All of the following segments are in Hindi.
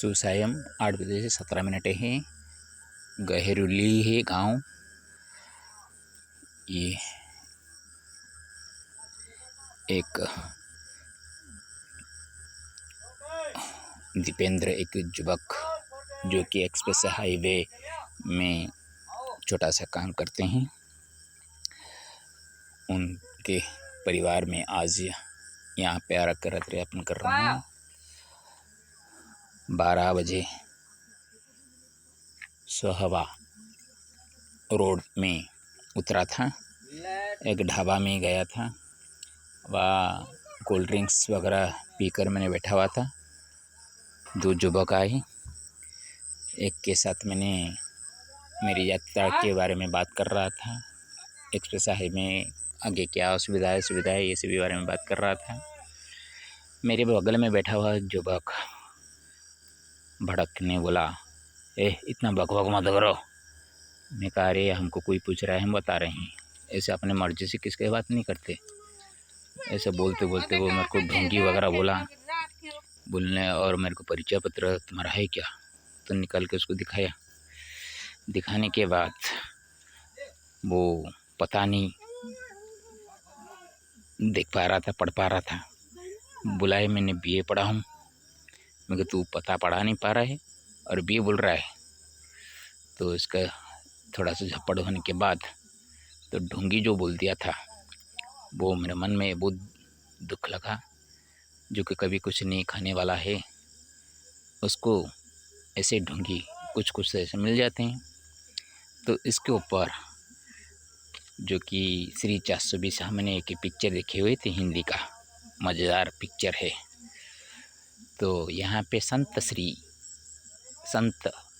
सुसायम 8 बजे से 17 मिनट है। गहेरुली है गांव। ये एक दीपेंद्र एक युवक जो कि एक्सप्रेस हाईवे में छोटा सा काम करते हैं, उनके परिवार में आज यहाँ पे आकर यापन कर रहा हूँ। 12 बजे सोहवा रोड में उतरा था, एक ढाबा में गया था, वहाँ कोल्ड ड्रिंक्स वगैरह पीकर मैंने बैठा हुआ था। 2 युवक आए, एक के साथ मैंने मेरी यात्रा के बारे में बात कर रहा था, एक्सप्रेस हाईवे में आगे क्या सुविधा है ये सभी बारे में बात कर रहा था। मेरे बगल में बैठा हुआ युवक भड़कने बोला, इतना बकबक मत करो। मैं कहा, अरे हमको कोई पूछ रहा है, हम बता रहे हैं, ऐसे अपने मर्जी से किसके बात नहीं करते। ऐसे बोलते बोलते वो मेरे को ढोंगी वगैरह बोलने और मेरे को परिचय पत्र तुम्हारा है क्या, तो निकाल के उसको दिखाया। दिखाने के बाद वो पता नहीं देख पा रहा था, पढ़ पा रहा था। बुलाए, मैंने बीए पढ़ा हूँ। मैं कहा, तू पता पढ़ा नहीं पा रहा है और बीए बोल रहा है। तो इसका थोड़ा सा झपड़ होने के बाद तो ढोंगी जो बोल दिया था वो मेरे मन में बहुत दुख लगा। जो कि कभी कुछ नहीं खाने वाला है, उसको ऐसे ढोंगी कुछ ऐसे मिल जाते हैं। तो इसके ऊपर जो कि श्री 420 हमने एक पिक्चर देखे हुए थे, हिंदी का मज़ेदार पिक्चर है। तो यहाँ पे संत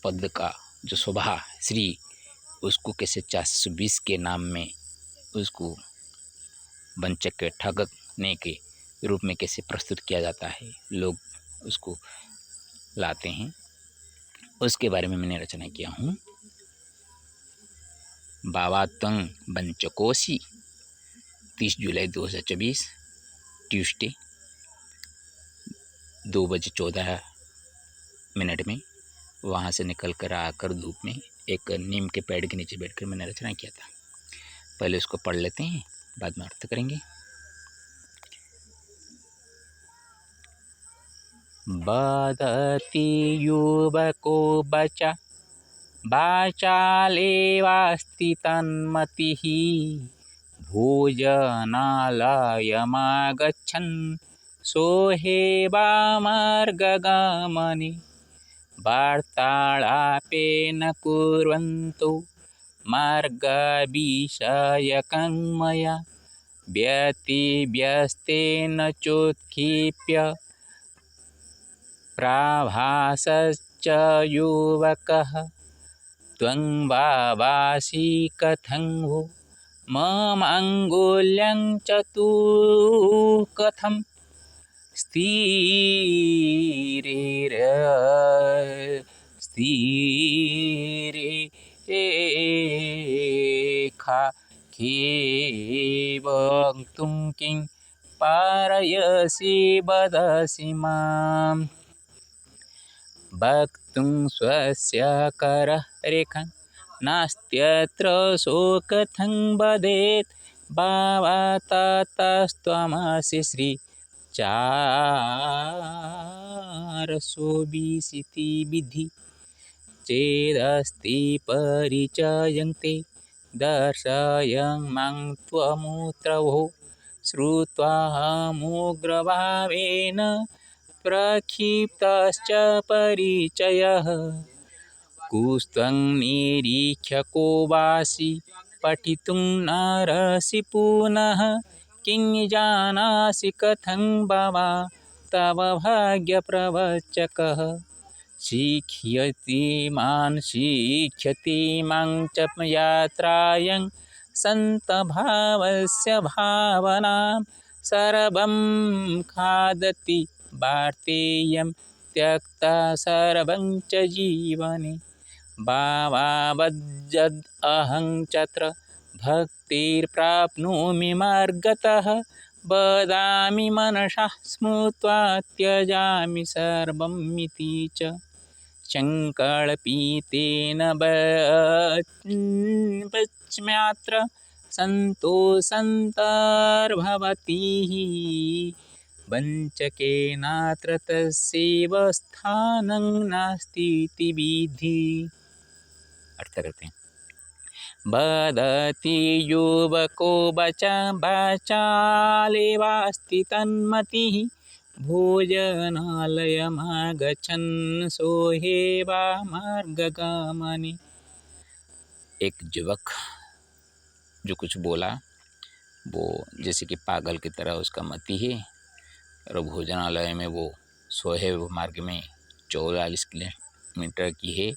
पद का जो शोभा श्री, उसको कैसे 420 के नाम में उसको वंचक के ठगने के रूप में कैसे प्रस्तुत किया जाता है, लोग उसको लाते हैं, उसके बारे में मैंने रचना किया हूँ। बावातंग बंचकोसी 30 जुलाई 2024 ट्यूसडे 2:14 में वहाँ से निकल कर आकर धूप में एक नीम के पेड़ के नीचे बैठकर मैंने रचना किया था। पहले उसको पढ़ लेते हैं, बाद में अर्थ करेंगे। बदति युवको बाचालेवास्ति तन्मतिः भोजनालयमागच्छन् सोहेवामार्गगमने वार्तालापेन कुर्वन्तो मार्गविषयकं मया व्यतिव्यस्तेन चोत्क्षिप्य प्राभासश्च युवकः त्वं वावासि कथं वो मम अङ्गुल्यं च तु कथं स्थिरेखा वक्तुं किं पारयसि वदसि माम् वक्तुं स्वस्य कररेखां नास्त्यत्र शोकथं वदेत् भावाततस्त्वमसि श्री 420 विधि चेदस्ति परिचयं ते दर्शयं मां त्वमुत्रवो श्रुत्वामुग्रभावेन प्रक्षिप्तश्च परिचयः कुस्त्वं निरीक्ष्य को वासि पठितुं नारसि पुनः किं जानासि कथं बाबा तव भाग्यप्रवचकः शिक्षयति मां च यात्रायां सन्तभावस्य भावनां सर्वं खादति वार्तेयं त्यक्ता सर्वं च जीवने भावावज्जद् अहं चत्र भक्तिर्प्राप्नोमि मार्गतः वदामि मनसा स्मृत्वा त्यजामि सर्वमिति च। शङ्करपीतेन बच्म्यात्र सन्तोषन्तर्भवति वञ्चकेनात्र तस्यैव स्थानं नास्तीति विधि। अर्थ करते हैं। वदति युवको बचालेवास्ति तन्मतिः भोजनालयमागच्छन् सोहेवा मार्गगमने। एक युवक जो कुछ बोला वो जैसे कि पागल की तरह उसका मति है, और भोजनालय में वो सोहे मार्ग में 44 किलोमीटर की है,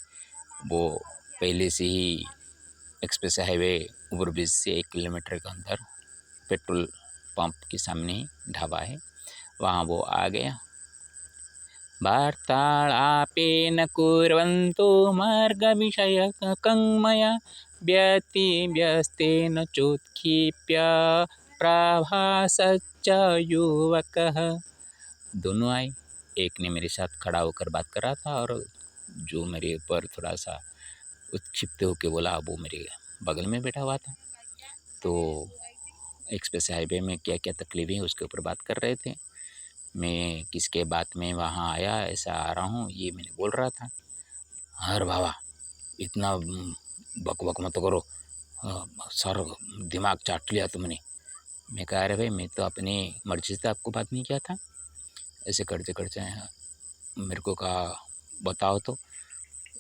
वो पहले से ही एक्सप्रेस हाईवे ओवरब्रिज से 1 किलोमीटर के अंदर पेट्रोल पंप के सामने ढाबा है, वहाँ वो आ गया। वार्तालापेन कुर्वन्तो मार्गविषयकं मया व्यस्तेन चोत्क्षिप्य प्रभासच्च युवकः। दोनों आए, एक ने मेरे साथ खड़ा होकर बात कर रहा था, और जो मेरे ऊपर थोड़ा सा उत्क्षिप्त होकर बोला वो मेरे बगल में बैठा हुआ था। तो एक्सप्रेस हाईवे में क्या क्या तकलीफ़ें हैं उसके ऊपर बात कर रहे थे। मैं किसके बात में वहाँ आया, ऐसा आ रहा हूँ, ये मैंने बोल रहा था। अरे बाबा इतना बक बक मत करो, सर दिमाग चाट लिया तुमने। मैं कह रहा भाई मैं तो अपनी मर्जी से आपको बात नहीं किया था। ऐसे करते करते मेरे को कहा बताओ तो,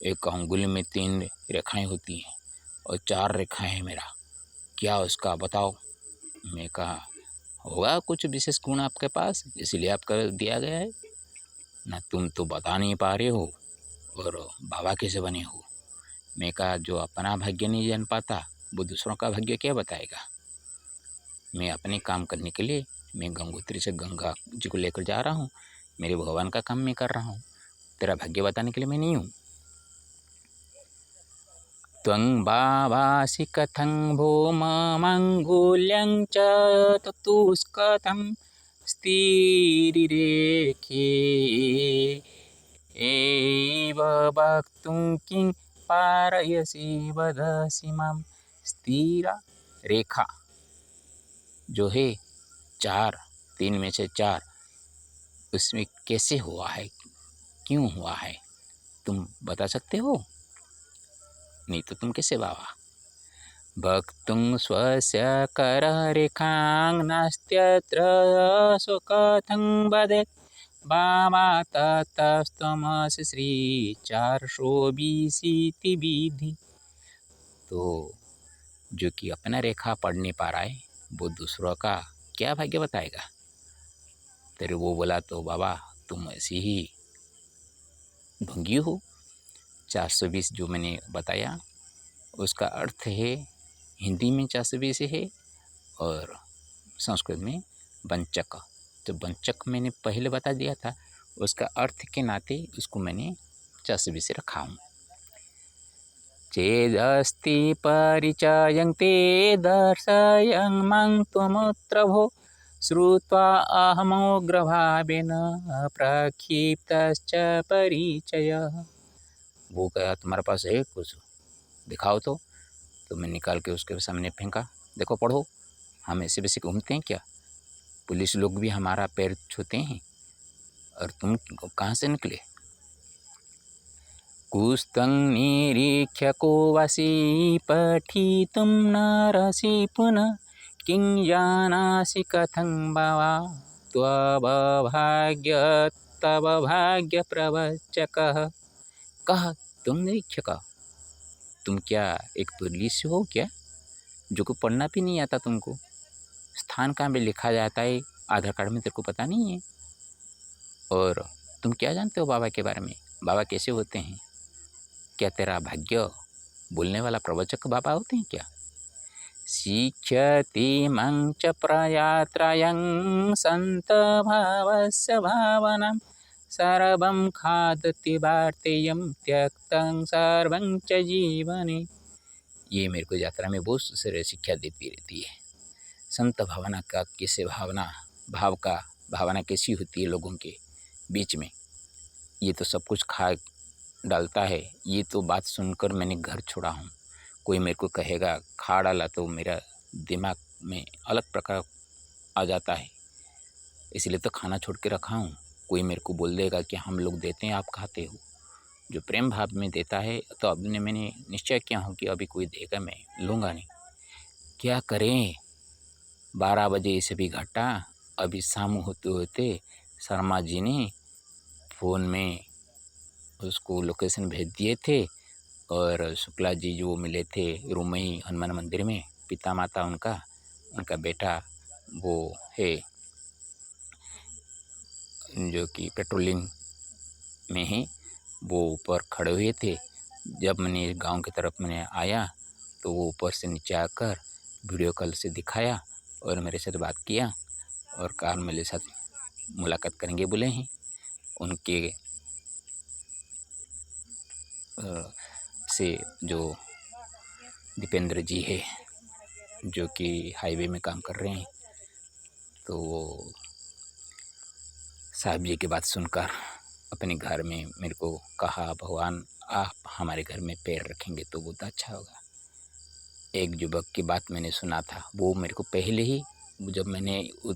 एक अंगुली में 3 रेखाएं होती हैं और 4 रेखाएं हैं मेरा, क्या उसका बताओ। मैं कहा होगा कुछ विशेष गुण आपके पास, इसलिए आपका दिया गया है ना, तुम तो बता नहीं पा रहे हो और बाबा कैसे बने हो। मैं कहा जो अपना भाग्य नहीं जान पाता वो दूसरों का भाग्य क्या बताएगा। मैं अपने काम करने के लिए मैं गंगोत्री से गंगा जी को लेकर जा रहा हूँ, मेरे भगवान का काम मैं कर रहा हूँ, तेरा भाग्य बताने के लिए मैं नहीं हूँ। त्वं बाबासि कथं भौममङ्गुल्यं च ततुस्कथं स्थिरिरेखे एव वक्तुं किं पारयसि वदसि मां। स्थिरा रेखा जो है 4, 3 में से 4, उसमें कैसे हुआ है, क्यों हुआ है, तुम बता सकते हो? नहीं तो तुम कैसे बाबा। वक्तुं स्वस्य कररेखां नास्त्यत्र स्वकथं वदेत् बाबा ततस्त्वमसि श्री 420 विधि। तो जो कि अपना रेखा पढ़ नहीं पा रहा है वो दूसरों का क्या भाग्य बताएगा। तेरे वो बोला तो बाबा तुम ऐसी ही ढोंगी हो। 420 जो मैंने बताया उसका अर्थ है, हिंदी में 420 है और संस्कृत में वंचक। तो वंचक मैंने पहले बता दिया था, उसका अर्थ के नाते उसको मैंने 420 रखा हूँ। चेदस्ति परिचयं ते दर्शयं मां त्वमुत्र भो श्रुत्वा अहमोग्रभावेन प्रक्षिप्तश्च परिचयः। वो कहा तुम्हारे पास है कुछ, दिखाओ तो मैं निकाल के उसके सामने फेंका। देखो पढ़ो, हम ऐसे वैसे घूमते हैं क्या, पुलिस लोग भी हमारा पैर छूते हैं और तुम कहाँ से निकले। कुस्तं निरीक्ष्य को वसी पठितुं नारसि पुनः किं जानासि कथं बाबा तव भाग्य प्रवचकः। कहा तुम निरीक्षक, तुम क्या एक पुलिस हो क्या, जो को पढ़ना भी नहीं आता तुमको, स्थान कहाँ पे लिखा जाता है आधार कार्ड में तेरे को पता नहीं है, और तुम क्या जानते हो बाबा के बारे में, बाबा कैसे होते हैं, क्या तेरा भाग्य बोलने वाला प्रवचक बाबा होते हैं क्या। शिक्षति मं च प्रयात्रयं संत भावस्य भावनां सर्वं खादति वार्तेयं त्यक्तं सर्वं च जीवने। ये मेरे को यात्रा में बहुत सारे शिक्षा देती रहती है। संत भावना का कैसे भावना कैसी होती है लोगों के बीच में, ये तो सब कुछ खा डालता है, ये तो बात सुनकर मैंने घर छोड़ा हूँ। कोई मेरे को कहेगा खा डाला तो मेरा दिमाग में अलग प्रकार आ जाता है, इसलिए तो खाना छोड़ के रखा हूँ। कोई मेरे को बोल देगा कि हम लोग देते हैं आप खाते हो। जो प्रेम भाव में देता है, तो अभी मैंने निश्चय किया हूँ कि अभी कोई देगा मैं लूँगा नहीं। क्या करें, 12 बजे ये सभी घटा। अभी शाम होते होते शर्मा जी ने फ़ोन में उसको लोकेशन भेज दिए थे, और शुक्ला जी जो मिले थे रूमई हनुमान मंदिर में, पिता माता उनका बेटा वो है जो कि पेट्रोलिंग में है, वो ऊपर खड़े हुए थे। जब मैंने गांव की तरफ मैंने आया तो वो ऊपर से नीचे आकर वीडियो कॉल से दिखाया और मेरे साथ बात किया, और कहा मेरे साथ मुलाकात करेंगे बोले हैं। उनके से जो दीपेंद्र जी है जो कि हाईवे में काम कर रहे हैं, तो वो साहब जी की बात सुनकर अपने घर में मेरे को कहा, भगवान आप हमारे घर में पैर रखेंगे तो बहुत अच्छा होगा। एक युवक की बात मैंने सुना था, वो मेरे को पहले ही जब मैंने वो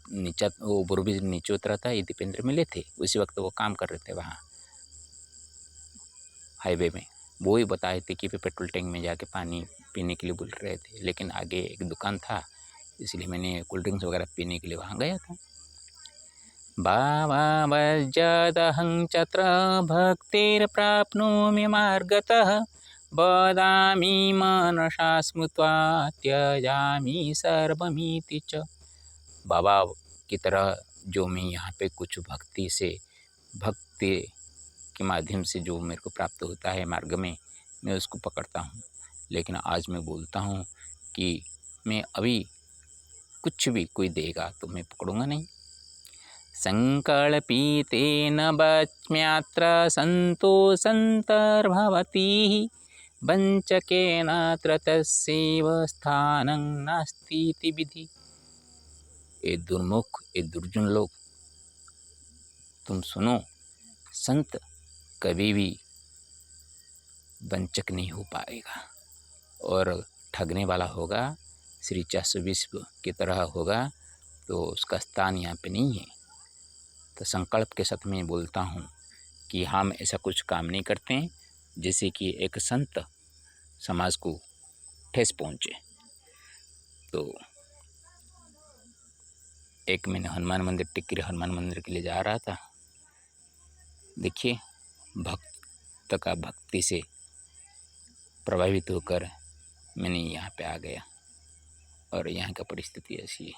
ओवरब्रिज नीचे उतरा था, ये दीपेंद्र मिले थे, उसी वक्त वो काम कर रहे थे वहाँ हाईवे में। वो ही बताए थे कि पेट्रोल टैंक में जाके पानी पीने के लिए बोल रहे थे, लेकिन आगे एक दुकान था इसलिए मैंने कोल्ड ड्रिंक्स वगैरह पीने के लिए वहाँ गया था। भावावर्जदहं चत्र भक्तिर्प्राप्नोमि मार्गतः, वदामि मनसा स्मृत्वा त्यजामि सर्वमिति च। बाबा की तरह जो मैं यहाँ पे कुछ भक्ति के माध्यम से जो मेरे को प्राप्त होता है मार्ग में, मैं उसको पकड़ता हूँ। लेकिन आज मैं बोलता हूँ कि मैं अभी कुछ भी कोई देगा तो मैं पकड़ूंगा नहीं। संकल्पितेन वच्म्यत्र सन्तोषन्तर्भवति, वञ्चकेनात्र तस्यैव स्थानं नास्तीति विधि। ये दुर्मुख, ये दुर्जन लोग, तुम सुनो, संत कभी भी वंचक नहीं हो पाएगा, और ठगने वाला होगा श्री 420 की तरह होगा तो उसका स्थान यहाँ पे नहीं है। तो संकल्प के साथ मैं बोलता हूँ कि हम ऐसा कुछ काम नहीं करते हैं जैसे कि एक संत समाज को ठेस पहुँचे। तो एक मैंने हनुमान मंदिर, टिकरी हनुमान मंदिर के लिए जा रहा था। देखिए, भक्त का भक्ति से प्रभावित होकर मैंने यहाँ पे आ गया, और यहाँ का परिस्थिति ऐसी है।